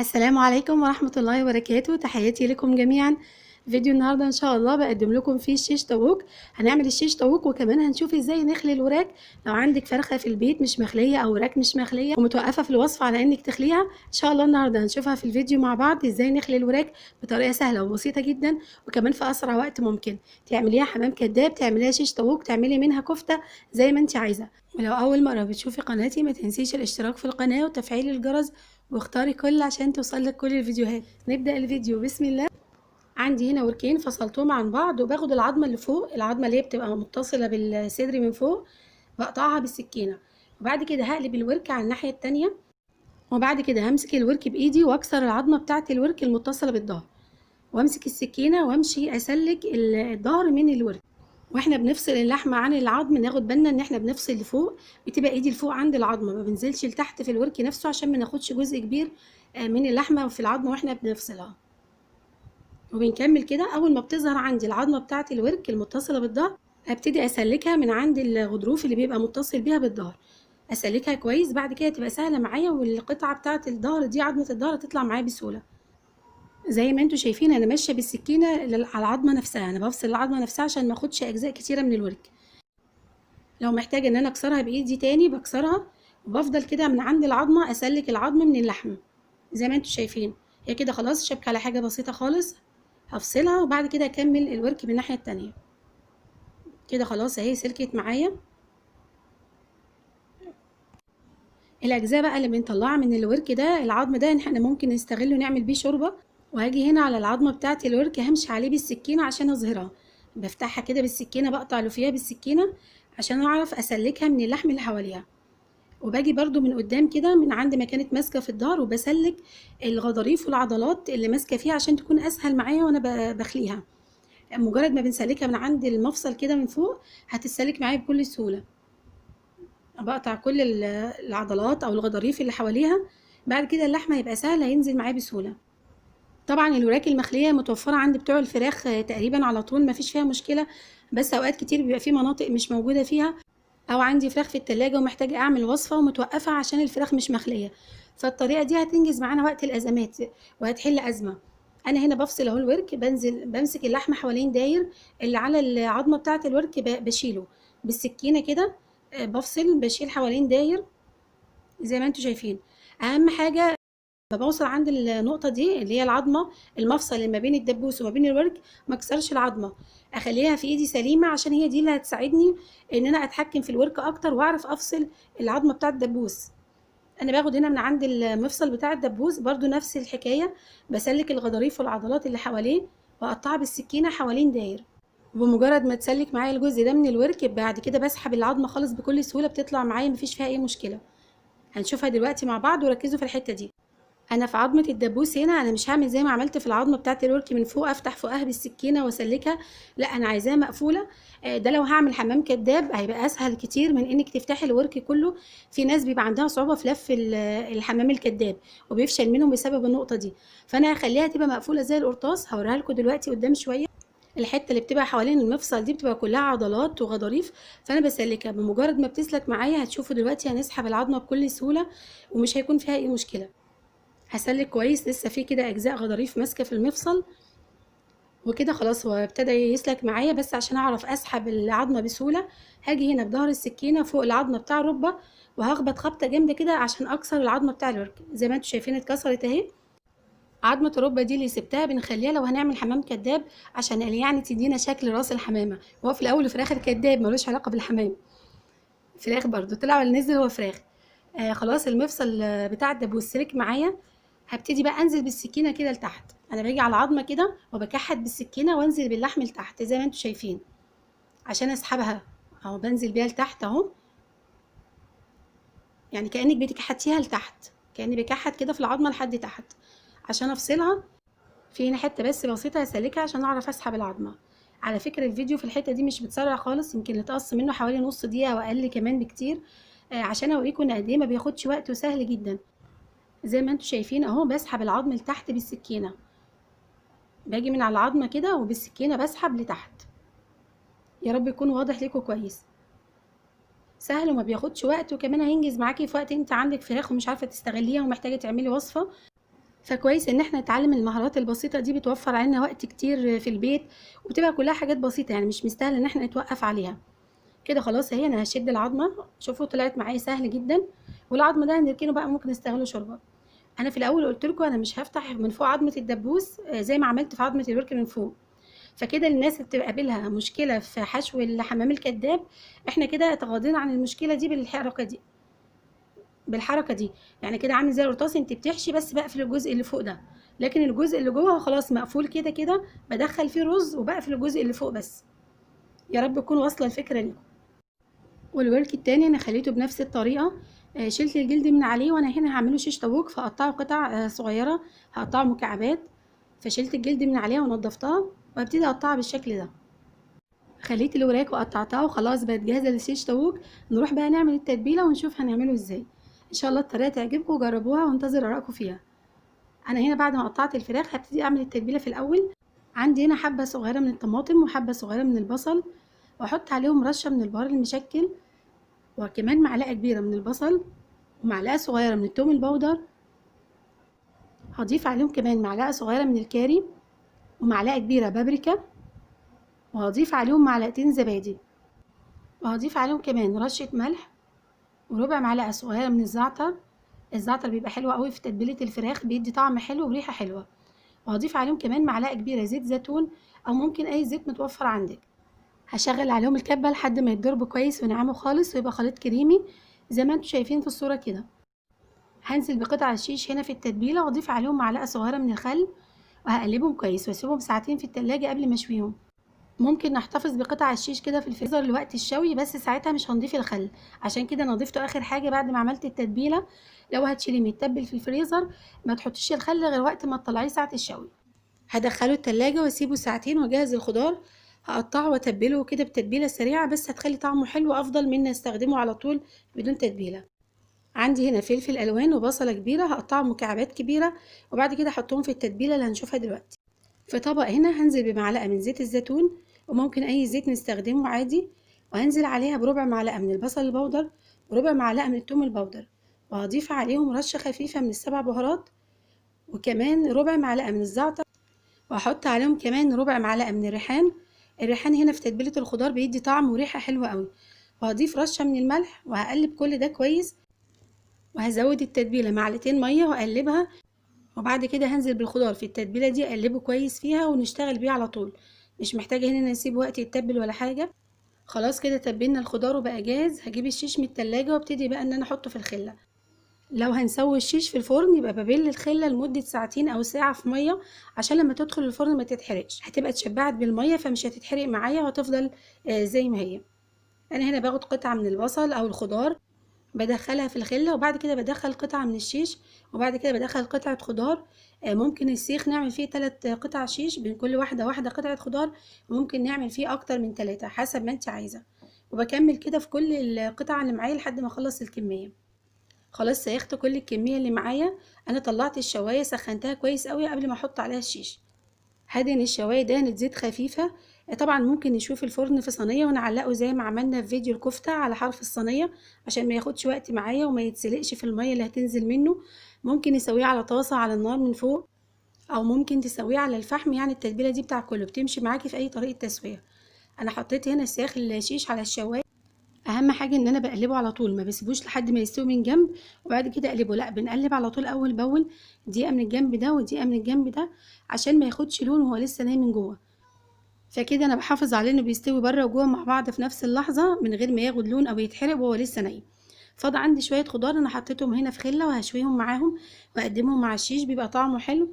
السلام عليكم ورحمة الله وبركاته. تحياتي لكم جميعا. فيديو النهارده ان شاء الله بقدم لكم فيه الشيش طاووق. هنعمل الشيش طاووق وكمان هنشوف ازاي نخلي الوراك. لو عندك فرخة في البيت مش مخلية او وراك مش مخلية ومتوقفة في الوصفة على انك تخليها، ان شاء الله النهارده هنشوفها في الفيديو مع بعض ازاي نخلي الوراك بطريقة سهلة وبسيطة جدا، وكمان في اسرع وقت ممكن. تعمليها حمام كداب، تعمليها شيش طاووق، تعملي منها كفتة زي ما انت عايزة. ولو اول مرة بتشوفي قناتي ما تنسيش الاشتراك في القناة وتفعيل الجرس واختاري كل عشان توصلك كل الفيديوهات. نبدأ الفيديو بسم الله. عندي هنا وركين فصلتهم عن بعض، وباخد العظمة اللي فوق، العظمة اللي هي بتبقى متصلة بالصدر من فوق، بقطعها بالسكينة. وبعد كده هقلب الورك على الناحية التانية، وبعد كده همسك الورك بإيدي واكسر العظمة بتاعة الورك المتصلة بالظهر، وامسك السكينة وامشي اسلك الظهر من الورك. واحنا بنفصل اللحمة عن العظم ناخد بالنا ان احنا بنفصل لفوق، بتبقى ايدي لفوق عند العظمة، ما بنزلش لتحت في الورك نفسه عشان ما ناخدش جزء كبير من اللحمة في العظمة واحنا بنفصلها. وبنكمل كده. اول ما بتظهر عندي العظمة بتاعة الورك المتصلة بالظهر، ابتدي اسلكها من عند الغضروف اللي بيبقى متصل بيها بالظهر، اسلكها كويس. بعد كده تبقى سهلة معايا، والقطعة بتاعة الظهر دي عظمة الظهر تطلع معايا بسهولة. زي ما انتوا شايفين انا ماشيه بالسكينه على العظمه نفسها، انا بفصل العظمه نفسها عشان ما اخدش اجزاء كتيره من الورك. لو محتاجه ان انا اكسرها بايدي تاني بكسرها، وبفضل كده من عند العظمه اسلك العظم من اللحم. زي ما انتوا شايفين هي كده خلاص شبكه على حاجه بسيطه خالص. هفصلها وبعد كده اكمل الورك من الناحيه التانية. كده خلاص اهي سلكت معايا. الاجزاء بقى اللي بنطلعها من الورك ده، العظم ده احنا ممكن نستغله نعمل بيه شوربه. وهاجي هنا على العظمه بتاعه الورك همشي عليه بالسكينه عشان اظهرها، بفتحها كده بالسكينه، بقطع اللي فيها بالسكينه عشان اعرف اسلكها من اللحم اللي حواليها. وباجي برضو من قدام كده من عند ما كانت ماسكه في الظهر، وبسلك الغضاريف والعضلات اللي ماسكه فيها عشان تكون اسهل معايا وانا بخليها. مجرد ما بنسلكها من عند المفصل كده من فوق هتتسلك معايا بكل سهوله. بقطع كل العضلات او الغضاريف اللي حواليها، بعد كده اللحمه هيبقى سهل هينزل معايا بسهوله. طبعا الوراك المخليه متوفره عند بتوع الفراخ تقريبا على طول، مفيش فيها مشكله. بس اوقات كتير بيبقى في مناطق مش موجوده فيها، او عندي فراخ في التلاجة ومحتاجه اعمل وصفه ومتوقفه عشان الفراخ مش مخليه. فالطريقه دي هتنجز معانا وقت الازمات وهتحل ازمه. انا هنا بفصل اهو الورك، بنزل بمسك اللحمه حوالين داير، اللي على العظمه بتاعه الورك بشيله بالسكينه كده. بفصل بشيل حوالين داير زي ما انتوا شايفين. اهم حاجه بوصل عند النقطه دي اللي هي العظمه، المفصل اللي ما بين الدبوس وما بين الورك، ما اكسرش العظمه، اخليها في ايدي سليمه عشان هي دي اللي هتساعدني ان انا اتحكم في الورك اكتر واعرف افصل العظمه بتاعه الدبوس. انا باخد هنا من عند المفصل بتاع الدبوس برضو نفس الحكايه، بسلك الغضاريف والعضلات اللي حواليه واقطعها بالسكينه حوالين داير. وبمجرد ما تسلك معايا الجزء ده من الورك بعد كده بسحب العظمه خالص بكل سهوله، بتطلع معايا مفيش فيها اي مشكله. هنشوفها دلوقتي مع بعض وركزوا في الحته دي. انا في عظمه الدبوس هنا انا مش هعمل زي ما عملت في العظمه بتاعه الورك من فوق افتح فوقها بالسكينه واسلكها، لا انا عايزاها مقفوله. ده لو هعمل حمام كداب هيبقى اسهل كتير من انك تفتحي الورك كله. في ناس بيبقى عندها صعوبه في لف الحمام الكداب وبيفشل منهم بسبب النقطه دي، فانا هخليها تبقى مقفوله زي القرطاس. هوريها لكم دلوقتي قدام شويه. الحته اللي بتبقى حوالين المفصل دي بتبقى كلها عضلات وغضاريف، فانا بسلكها. بمجرد ما بتسلك معايا هتشوفوا دلوقتي هنسحب العظمه بكل سهوله ومش هيكون فيها اي مشكله. هسلك كويس، لسه في كده اجزاء غضاريف ماسكه في المفصل، وكده خلاص هو ابتدى يسلك معايا. بس عشان اعرف اسحب العظمه بسهوله هاجي هنا بظهر السكينه فوق العظمه بتاع الركبه، وهخبط خبطه جامده كده عشان اكسر العظمه بتاع الورك. زي ما انتم شايفين اتكسرت اهي. عظمه الركبه دي اللي سبتها بنخليها لو هنعمل حمام كداب عشان يعني تدينا شكل راس الحمامه. هو في الاول وفي الاخر كداب ملوش علاقه بالحمام، فراخ برضو طلع ولا نزل هو فراخ. خلاص المفصل بتاع الدبوس سلك معايا. هبتدي بقى انزل بالسكينه كده لتحت، انا باجي على العظمه كده وبكحت بالسكينه وانزل باللحم لتحت زي ما انتم شايفين عشان اسحبها اهو، بنزل بيها لتحت اهو، يعني كانك بتكحتيها لتحت، كاني بكحت كده في العظمه لحد تحت عشان افصلها. في هنا حته بس بسيطه هسلكها عشان اعرف اسحب العظمه. على فكره الفيديو في الحته دي مش بتسرع خالص، يمكن يتقص منه حوالي نص دقيقه او اقل كمان بكتير، عشان اوريكم ان قد ايه ما بياخدش وقت وسهل جدا. زي ما انتم شايفين اهو بسحب العظم لتحت بالسكينه، باجي من على العظمه كده وبالسكينه بسحب لتحت. يا رب يكون واضح لكم كويس. سهل وما بياخدش وقت، وكمان هينجز معاكي في وقت انت عندك فراخ ومش عارفه تستغليها ومحتاجه تعملي وصفه. فكويس ان احنا نتعلم المهارات البسيطه دي، بتوفر علينا وقت كتير في البيت، وبتبقى كلها حاجات بسيطه يعني مش مستاهله ان احنا نتوقف عليها. كده خلاص اهي انا هشد العظمه، شوفوا طلعت معايا سهل جدا. والعظم ده هنركنه بقى، ممكن نستغله شوربه. انا في الاول قلت لكم انا مش هفتح من فوق عظمه الدبوس زي ما عملت في عظمه الورك من فوق. فكده الناس اللي بتبقى قابلها مشكله في حشو الحمام الكداب، احنا كده تغاضينا عن المشكله دي بالحركه دي. يعني كده عامل زي القرطاس، انت بتحشي بس بقفل الجزء اللي فوق ده، لكن الجزء اللي جوه خلاص مقفول كده كده، بدخل فيه رز وبقفل الجزء اللي فوق بس. يا رب تكون واصله الفكره لكم. والورك التاني انا خليته بنفس الطريقه. شلت الجلد من عليه، وانا هنا هعمله شيش طاووق، فقطعه قطع صغيره، هقطعه مكعبات. فشلت الجلد من عليها ونضفتها، وابتدي اقطعها بالشكل ده. خليت الوراك وقطعتها وخلاص بقت جاهزه للشيش طاووق. نروح بقى نعمل التتبيله ونشوف هنعمله ازاي. ان شاء الله الطريقه تعجبكم وجربوها، وانتظر ارائكم فيها. انا هنا بعد ما قطعت الفراخ هبتدي اعمل التتبيله في الاول. عندي هنا حبه صغيره من الطماطم وحبه صغيره من البصل، واحط عليهم رشه من البهار المشكل، وكمان معلقه كبيره من البصل، ومعلقه صغيره من الثوم البودر. هضيف عليهم كمان معلقه صغيره من الكاري، ومعلقه كبيره بابريكا، وهضيف عليهم معلقتين زبادي، وهضيف عليهم كمان رشه ملح، وربع معلقه صغيره من الزعتر. الزعتر بيبقى حلو قوي في تتبيله الفراخ، بيدي طعم حلو وريحه حلوه. وهضيف عليهم كمان معلقه كبيره زيت زيتون، او ممكن اي زيت متوفر عندك. هشغل عليهم الكبه لحد ما يتضربوا كويس ونعموا خالص، ويبقى خليط كريمي زي ما انتم شايفين في الصوره كده. هنزل بقطع الشيش هنا في التتبيله، واضيف عليهم معلقه صغيره من الخل، وهقلبهم كويس واسيبهم ساعتين في التلاجة قبل ما اشويهم. ممكن نحتفظ بقطع الشيش كده في الفريزر لوقت الشوي، بس ساعتها مش هنضيف الخل، عشان كده انا ضفته اخر حاجه بعد ما عملت التتبيله. لو هتشيليه متبل في الفريزر، ما تحطيش الخل غير وقت ما تطلعيه ساعه الشوي. هدخله التلاجة واسيبه ساعتين، واجهز الخضار. هقطعه واتبله كده بتتبيله سريعه، بس هتخلي طعمه حلو افضل من استخدمه على طول بدون تتبيله. عندي هنا فلفل الوان وبصله كبيره، هقطعهم مكعبات كبيره، وبعد كده احطهم في التتبيله اللي هنشوفها دلوقتي. في طبق هنا هنزل بمعلقه من زيت الزيتون، وممكن اي زيت نستخدمه عادي، وهنزل عليها بربع معلقه من البصل البودر، وربع معلقه من الثوم البودر، وهضيف عليهم رشه خفيفه من السبع بهارات، وكمان ربع معلقه من الزعتر، وهحط عليهم كمان ربع معلقه من الريحان. الريحان هنا في تتبيله الخضار بيدي طعم وريحه حلوه قوي. وهضيف رشه من الملح، وهقلب كل ده كويس، وهزود التتبيله معلقتين ميه واقلبها. وبعد كده هنزل بالخضار في التتبيله دي، اقلبه كويس فيها ونشتغل بيه على طول. مش محتاجه هنا نسيب وقت يتبل ولا حاجه. خلاص كده تبلنا الخضار وبقى جاهز. هجيب الشيش من التلاجة وابتدي بقى ان انا احطه في الخله. لو هنسوي الشيش في الفرن، يبقى ببل الخله لمده ساعتين او ساعه في ميه، عشان لما تدخل الفرن ما تتحرقش. هتبقى اتشبعت بالميه فمش هتتحرق معايا، وهتفضل زي ما هي. انا هنا باخد قطعه من البصل او الخضار، بدخلها في الخله، وبعد كده بدخل قطعه من الشيش، وبعد كده بدخل قطعه خضار. ممكن السيخ نعمل فيه 3 قطع شيش، بين كل واحده قطعه خضار. ممكن نعمل فيه اكتر من 3 حسب ما انت عايزه. وبكمل كده في كل القطع اللي معايا لحد ما اخلص الكميه. خلاص سيخت كل الكميه اللي معايا. انا طلعت الشوايه سخنتها كويس قوي قبل ما احط عليها الشيش. هدهن الشوايه دهنة زيت خفيفه. طبعا ممكن نشوف الفرن في صينيه ونعلقه زي ما عملنا في فيديو الكفته على حرف الصينيه، عشان ما ياخدش وقت معايا وما يتسلقش في الميه اللي هتنزل منه. ممكن نسويه على طاسه على النار من فوق، او ممكن تسويه على الفحم. يعني التتبيله دي بتاع كله، بتمشي معاكي في اي طريقه تسويه. انا حطيت هنا سياخ الشيش على الشوايه. اهم حاجه ان انا بقلبه على طول، ما بسيبوش لحد ما يستوي من جنب وبعد كده اقلبه، لا بنقلب على طول اول باول، دقيقه من الجنب ده ودقيقه من الجنب ده، عشان ما ياخدش لون وهو لسه ناي من جوه. فكده انا بحافظ عليه انه بيستوي بره وجوه مع بعض في نفس اللحظه، من غير ما ياخد لون او يتحرق وهو لسه ني. فاض عندي شويه خضار انا حطيتهم هنا في خله، وهشويهم معاهم واقدمهم مع الشيش، بيبقى طعمه حلو.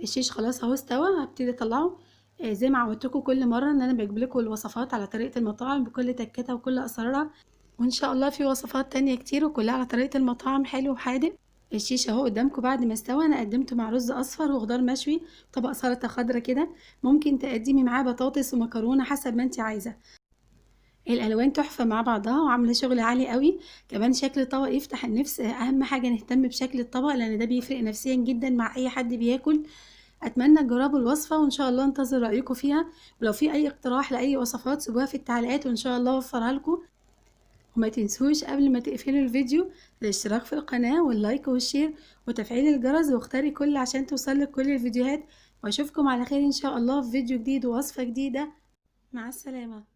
الشيش خلاص اهو استوى، هبتدي اطلعه. زي ما عودتكم كل مره ان انا بجيب لكم الوصفات على طريقه المطاعم بكل تكاتها وكل اسرارها، وان شاء الله في وصفات تانية كتير وكلها على طريقه المطاعم، حلو وحادق. الشيش اهو قدامكم بعد ما استوى. انا قدمته مع رز اصفر وخضار مشوي، طبق سلطه خضرا كده. ممكن تقدمي معاه بطاطس ومكرونه حسب ما انت عايزه. الالوان تحفه مع بعضها وعامله شغل عالي قوي. كمان شكل الطبق يفتح النفس. اهم حاجه نهتم بشكل الطبق، لان ده بيفرق نفسيا جدا مع اي حد بياكل. اتمنى تجربوا الوصفه، وان شاء الله انتظر رايكم فيها. ولو في اي اقتراح لاي وصفات سيبوها في التعليقات، وان شاء الله اوفرها لكم. وما تنسوش قبل ما تقفلوا الفيديو الاشتراك في القناة واللايك والشير وتفعيل الجرس واختاري كل عشان توصلك كل الفيديوهات. واشوفكم على خير ان شاء الله في فيديو جديد ووصفة جديدة. مع السلامة.